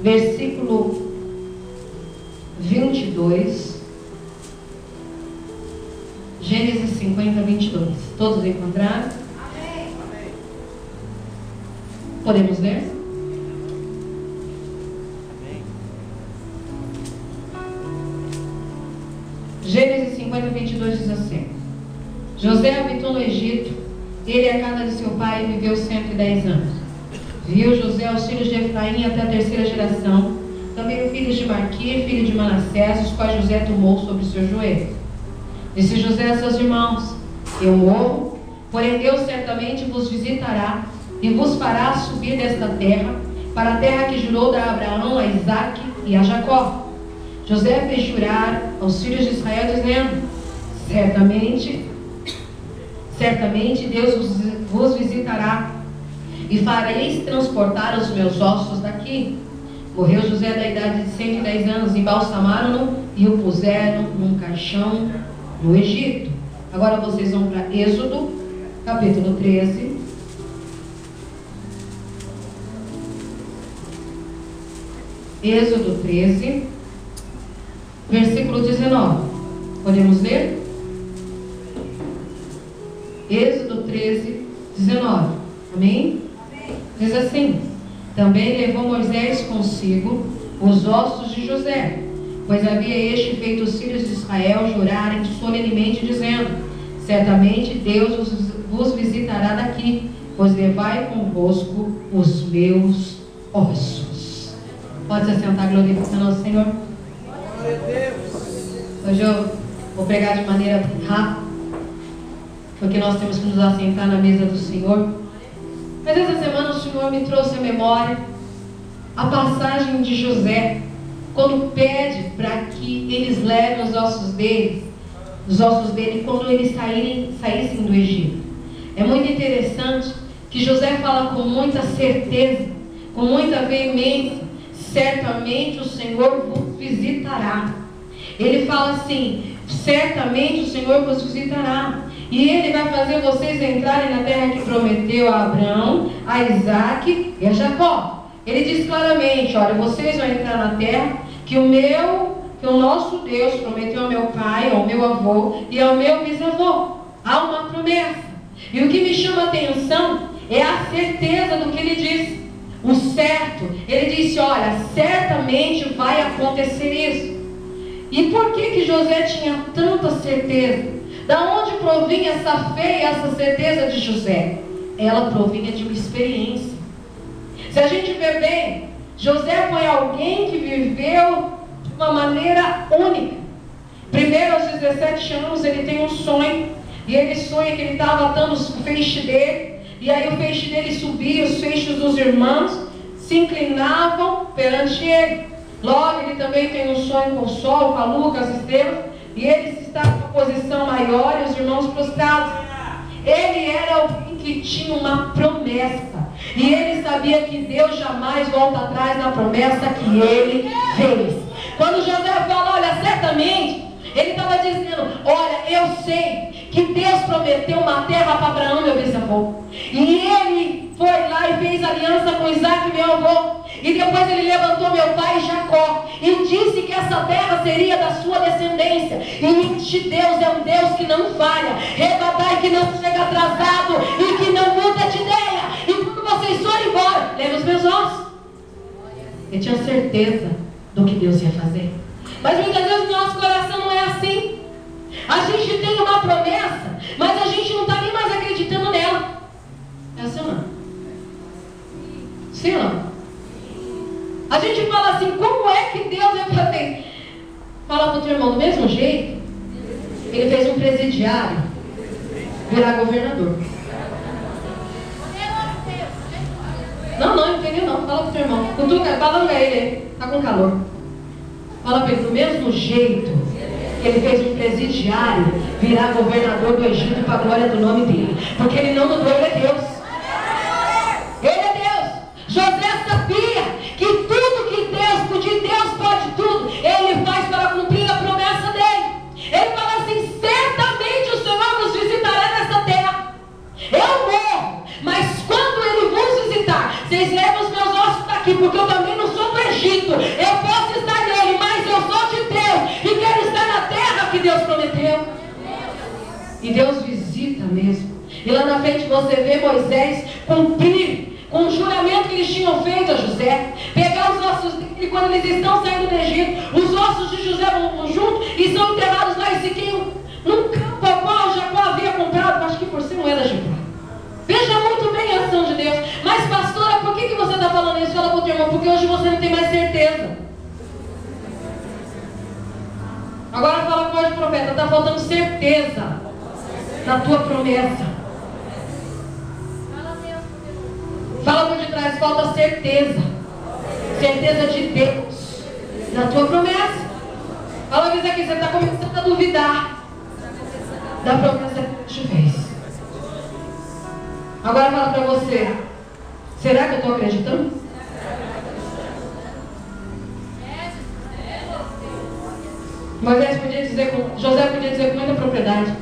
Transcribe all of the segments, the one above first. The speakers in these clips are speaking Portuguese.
versículo 22. Gênesis 50, 22. Todos encontraram? Amém. Podemos ler? Gênesis 50, 22 diz assim: José habitou no Egito, ele e a casa de seu pai viveu 110 anos. Viu José os filhos de Efraim até a terceira geração, também os filhos de Marquir, filho de Manassés, os quais José tomou sobre os seus joelhos. Disse José a seus irmãos: Eu morro, porém Deus certamente vos visitará e vos fará subir desta terra, para a terra que jurou dar a Abraão, a Isaque e a Jacó. José fez jurar aos filhos de Israel, dizendo: Certamente Deus vos visitará, e fareis transportar os meus ossos daqui. Morreu José da idade de 110 anos, embalsamaram-no e o puseram num caixão no Egito. Agora vocês vão para Êxodo, capítulo 13. Êxodo 13, versículo 19. Podemos ler? Êxodo 13, 19. Amém? Diz assim: Também levou Moisés consigo os ossos de José, pois havia este feito os filhos de Israel jurarem solenemente, dizendo: Certamente Deus vos visitará daqui, pois levai convosco os meus ossos. Pode se assentar, glorificando ao Senhor. Hoje eu vou pregar de maneira rápida, porque nós temos que nos assentar na mesa do Senhor. Mas essa semana o Senhor me trouxe à memória a passagem de José, quando pede para que eles levem os ossos dele quando eles saíssem do Egito. É muito interessante que José fala com muita certeza, com muita veemência: certamente o Senhor vos visitará. Ele fala assim: certamente o Senhor vos visitará, e Ele vai fazer vocês entrarem na terra que prometeu a Abraão, a Isaque e a Jacó. Ele diz claramente: olha, vocês vão entrar na terra que o nosso Deus prometeu ao meu pai, ao meu avô e ao meu bisavô. Há uma promessa. E o que me chama a atenção é a certeza do que ele diz. O certo. Ele disse: olha, certamente vai acontecer isso. E por que José tinha tanta certeza? Da onde provinha essa fé e essa certeza de José? Ela provinha de uma experiência. Se a gente ver bem, José foi alguém que viveu de uma maneira única. Primeiro, aos 17 anos, ele tem um sonho. E ele sonha que ele estava atando o feixe dele. E aí o feixe dele subia, os feixes dos irmãos se inclinavam perante ele. Logo, ele também tem um sonho com o sol, com a lua, com as estrelas. E ele está em uma posição maior e os irmãos prostrados. Ele era alguém que tinha uma promessa. E ele sabia que Deus jamais volta atrás na promessa que ele fez. Quando José fala: olha, certamente, ele estava dizendo: olha, eu sei que Deus prometeu uma terra para Abraão, meu bisavô. E ele foi lá e fez aliança com Isaque, meu avô. E depois ele levantou meu pai Jacó e disse que essa terra seria da sua descendência. E este Deus é um Deus que não falha, rebatai que não chega atrasado e que não muda de ideia. E quando vocês forem embora, leve os meus ossos. Eu tinha certeza do que Deus ia fazer. Mas muitas vezes o nosso coração não é assim. A gente tem uma promessa, mas a gente não está nem mais acreditando nela. É assim ou não? Sim ou não? A gente fala assim: como é que Deus vai fazer? Fala para o teu irmão: do mesmo jeito, ele fez um presidiário virar governador. Não entendeu não. Fala para o teu irmão. Fala para ele, está com calor. Fala para ele: do mesmo jeito que ele fez um presidiário virar governador do Egito para a glória do nome dele. Porque ele não mudou, ele é Deus. Ele é Deus. José sabia que tudo que Deus podia, Deus pode tudo, ele faz para cumprir a promessa dele. Ele fala assim: certamente o Senhor nos visitará nessa terra. Eu morro, mas quando ele vos visitar, vocês levam os meus ossos daqui, porque eu também não sou do Egito. E Deus visita mesmo. E lá na frente você vê Moisés cumprir com o juramento que eles tinham feito a José. Pegar os ossos dele quando eles estão saindo do Egito. Os ossos de José vão junto e são enterrados lá em Siquém, num campo ao qual Jacó havia comprado, acho que por 100 moedas de prata. Veja muito bem a ação de Deus. Mas pastora, por que você está falando isso? Fala para o teu irmão, porque hoje você não tem mais certeza. Agora fala com o profeta, está faltando certeza na tua promessa. Fala por de trás, falta certeza. Certeza de Deus na tua promessa. Fala isso aqui, você está começando a duvidar da promessa que Deus te fez. Agora fala para você, será que eu estou acreditando? José podia dizer com muita propriedade: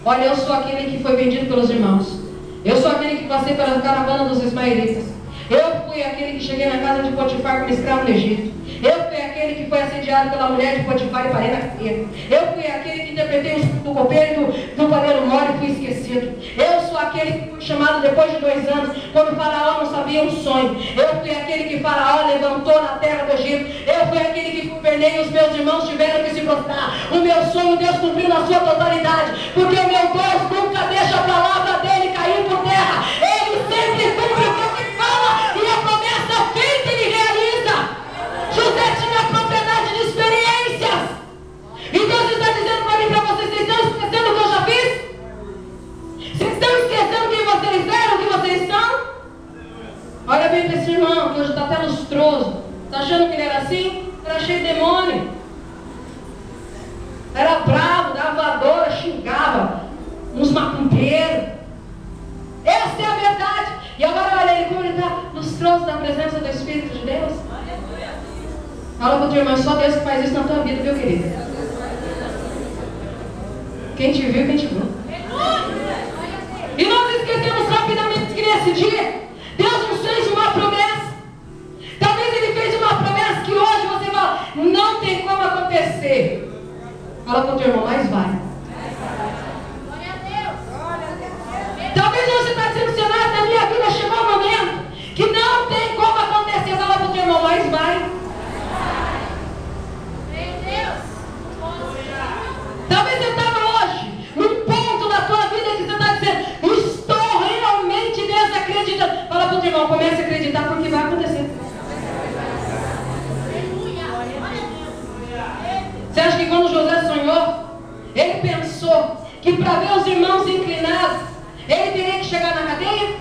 olha, eu sou aquele que foi vendido pelos irmãos. Eu sou aquele que passei pela caravana dos ismaelitas. Eu fui aquele que cheguei na casa de Potifar como escravo no Egito. Eu fui aquele que foi assediado pela mulher de Potifar e parei na cadeia. Eu fui aquele que interpretei o sonho do copeiro e do padeiro mole e fui esquecido. Eu sou aquele que fui chamado depois de 2 anos, quando o faraó não sabia um sonho. Eu fui aquele que faraó levantou na terra do Egito. Eu fui aquele que governei e os meus irmãos tiveram que se prostrar. O meu sonho Deus cumpriu na sua totalidade, porque o meu Deus nunca deixa a palavra dele cair por terra. Ele sempre cumpre o que fala e a promessa feita ele realiza. José tinha propriedade de experiências. E Deus está dizendo para mim, para vocês: vocês estão esquecendo o que eu já fiz? Vocês estão esquecendo quem vocês eram, o que vocês são? Olha bem para esse irmão, que hoje está até lustroso. Está achando que ele era assim? Era cheio de demônio. Era bravo, dava voadora, xingava uns macumbeiros. Essa é a verdade. E agora olha ele como ele está lustroso da presença do Espírito de Deus. Fala para o teu irmão, só Deus que faz isso na tua vida, viu, querido? Quem te viu, quem te viu. E nós esquecemos rapidamente que nesse dia Deus nos fez uma promessa. Talvez Ele fez uma promessa que hoje você fala: não tem como acontecer. Fala para o teu irmão, mas vai. Talvez você está dizendo: Senhor, na minha vida chegou um momento que não tem como acontecer. Fala para o teu irmão, mas vai. Talvez você estava hoje num ponto da tua vida que você está dizendo: estou realmente desacreditando. Fala para o teu irmão, comece a acreditar, porque vai acontecer. Você acha que quando José sonhou, ele pensou que para ver os irmãos inclinados, ele teria que chegar na cadeia?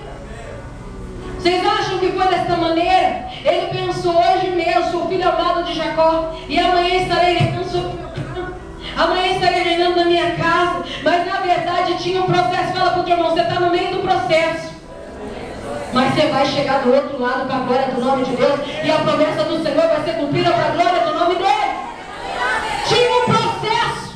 Vocês acham que foi dessa maneira? Ele pensou: hoje mesmo sou filho amado de Jacó, e amanhã estarei reinando sobre o meu campo, amanhã estarei reinando na minha casa. Mas na verdade tinha um processo. Fala para o teu irmão, você está no meio do processo, mas você vai chegar do outro lado com a glória do nome de Deus, e a promessa do Senhor vai ser cumprida para a glória do nome dele. Tinha um processo.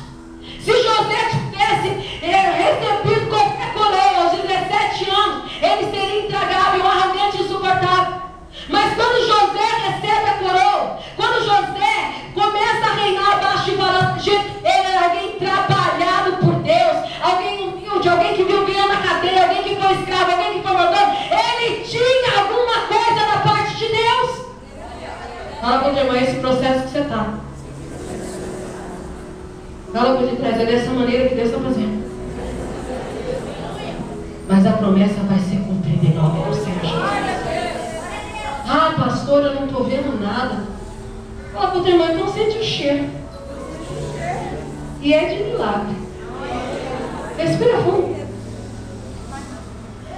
Se José tivesse recebido qualquer coroa aos 17 anos, ele seria intragável, arrogante e insuportável. Mas quando José recebe a coroa, quando José começa a reinar abaixo de Faraó, ele era alguém trabalhado por Deus, alguém humilde, alguém que viu ganhando na cadeia, alguém que foi escravo, alguém que foi mordomo. Ele tinha alguma coisa da parte de Deus. Fala para o irmão, esse processo que você está. Fala por detrás, é dessa maneira que Deus está fazendo. Mas a promessa vai ser cumprida em nome do Senhor Jesus. Ah, pastor, eu não estou vendo nada. Fala para o teu irmão, então sente o cheiro. E é de milagre. Respira fundo.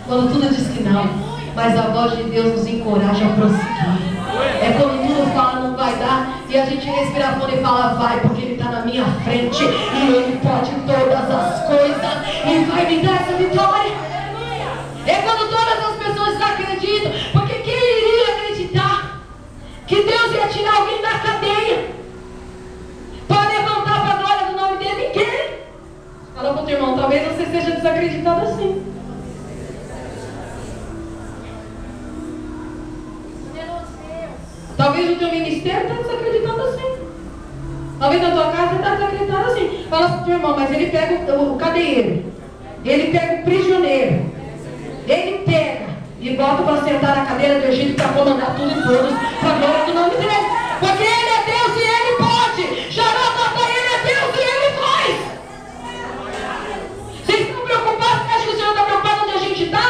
Quando tudo diz que não, mas a voz de Deus nos encoraja a prosseguir. É quando tudo fala não vai dar, e a gente respira fundo e fala: vai, porque Ele está na minha frente, e Ele pode todas as coisas, e vai me dar essa vitória. É quando todas as pessoas acreditam, porque quem iria acreditar que Deus ia tirar alguém da cadeia para levantar para a glória do nome dele? Ninguém. Fala para o teu irmão, talvez você seja desacreditado assim. Talvez o teu ministério está desacreditado assim. Talvez na tua casa você está desacreditado assim. Fala para o teu irmão, mas ele pega o cadeiro Ele pega o prisioneiro, ele pega e bota para sentar na cadeira do Egito para comandar tudo e todos, para a glória do nome dele. Porque ele é Deus e ele pode. Xarabata, ele é Deus e ele faz. Vocês estão preocupados? Você acha que o Senhor está preocupado onde a gente está?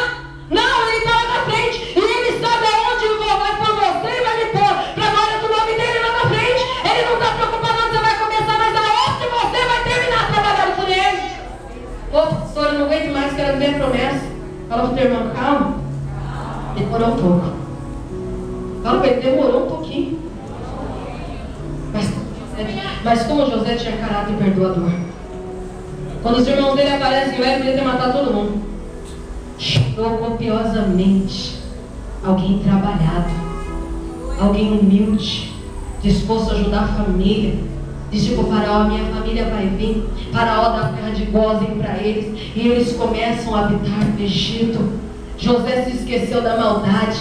Não, ele está lá na frente. E ele sabe aonde vai pôr você e vai me pôr para a glória do nome dele lá na frente. Ele não está preocupado onde você vai começar, mas aonde você vai terminar trabalhando por ele. Ô, pastor, eu não aguento mais, quero ver a promessa. Fala para o teu irmão, calma. Demorou um pouco. Fala para ele, demorou um pouquinho. Mas como José tinha caráter perdoador, quando os irmãos dele aparecem, ele podia ter matado todo mundo. Chorou copiosamente. Alguém trabalhado, alguém humilde, disposto a ajudar a família. Disse para o faraó, minha família vai vir. Faraó dá terra de Gósen para eles, e eles começam a habitar no Egito. José se esqueceu da maldade,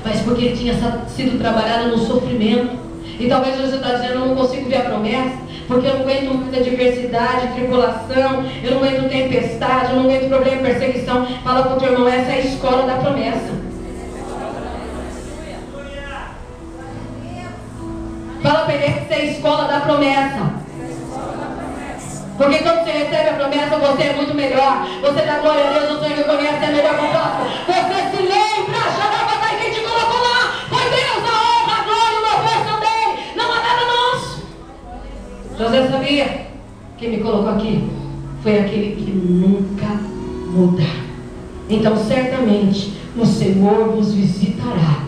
mas porque ele tinha sido trabalhado no sofrimento. E talvez você está dizendo, eu não consigo ver a promessa, porque eu não aguento muita adversidade, tribulação, eu não aguento tempestade, eu não aguento problema, perseguição. Fala para o teu irmão, essa é a escola da promessa. Fala para ele, essa é a escola da promessa. Porque quando você recebe a promessa, você é muito melhor. Você dá glória a Deus, o Senhor reconhece, é melhor que o próximo. Você se lembra, Xarabata, quem te colocou lá? Foi Deus, a honra, a glória, o louvor são dele. Não há nada nosso. José sabia, quem me colocou aqui foi aquele que nunca muda. Então certamente o Senhor vos visitará,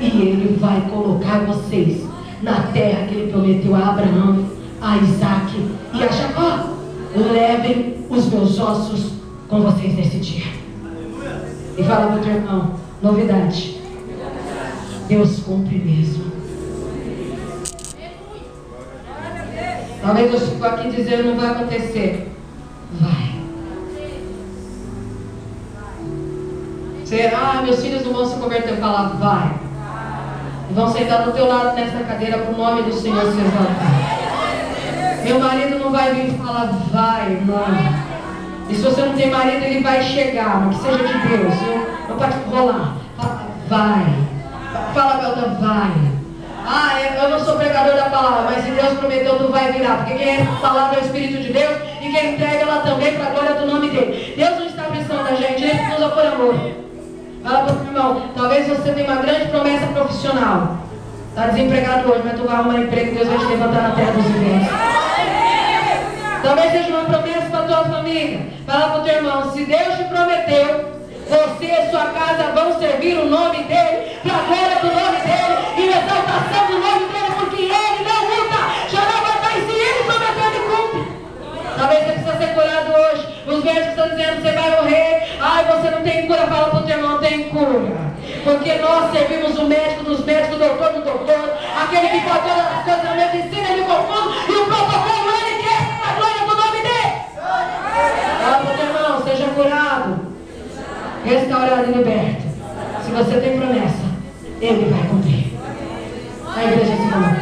e Ele vai colocar vocês na terra que Ele prometeu a Abraão, a Isaac e a Jacó. Levem os meus ossos com vocês nesse dia. E fala para o teu irmão, novidade, Deus cumpre mesmo. Talvez eu fico aqui dizendo, não vai acontecer. Vai. Será? Meus filhos não vão se converter. Fala, vai. E vão sentar do teu lado nessa cadeira para o nome do Senhor se exaltar. Meu marido não vai vir e falar, vai, irmão. E se você não tem marido, ele vai chegar, mas que seja de Deus. Não pode rolar. Fala, vai. Fala, Belta, vai. Eu não sou pregador da palavra, mas se Deus prometeu, tu vai virar. Porque quem é a palavra é o Espírito de Deus, e quem entrega ela também para a glória do nome dele. Deus não está precisando da gente, Ele nos usa por amor. Fala para o irmão, talvez você tenha uma grande promessa profissional. Está desempregado hoje, mas tu vai arrumar emprego, Deus vai te levantar na terra dos viventes. Talvez seja uma promessa para a tua família. Fala para o teu irmão, se Deus te prometeu, você e sua casa vão servir o nome dele, para a glória do nome dele e a exaltação do nome dele, porque ele não muda. Xarabata, e se ele prometeu, ele cumpre. Talvez você precisa ser curado hoje. Os médicos estão dizendo, você vai morrer. Você não tem cura. Fala para o teu irmão, tem cura. Porque nós servimos o médico dos médicos, o doutor do doutor, aquele que pode todas as coisas na medicina, ele confundo, e o protocolo ele quer a glória do nome dele. Fala para o teu irmão, seja curado, restaurado e liberto. Se você tem promessa, ele vai cumprir. A igreja se coloca.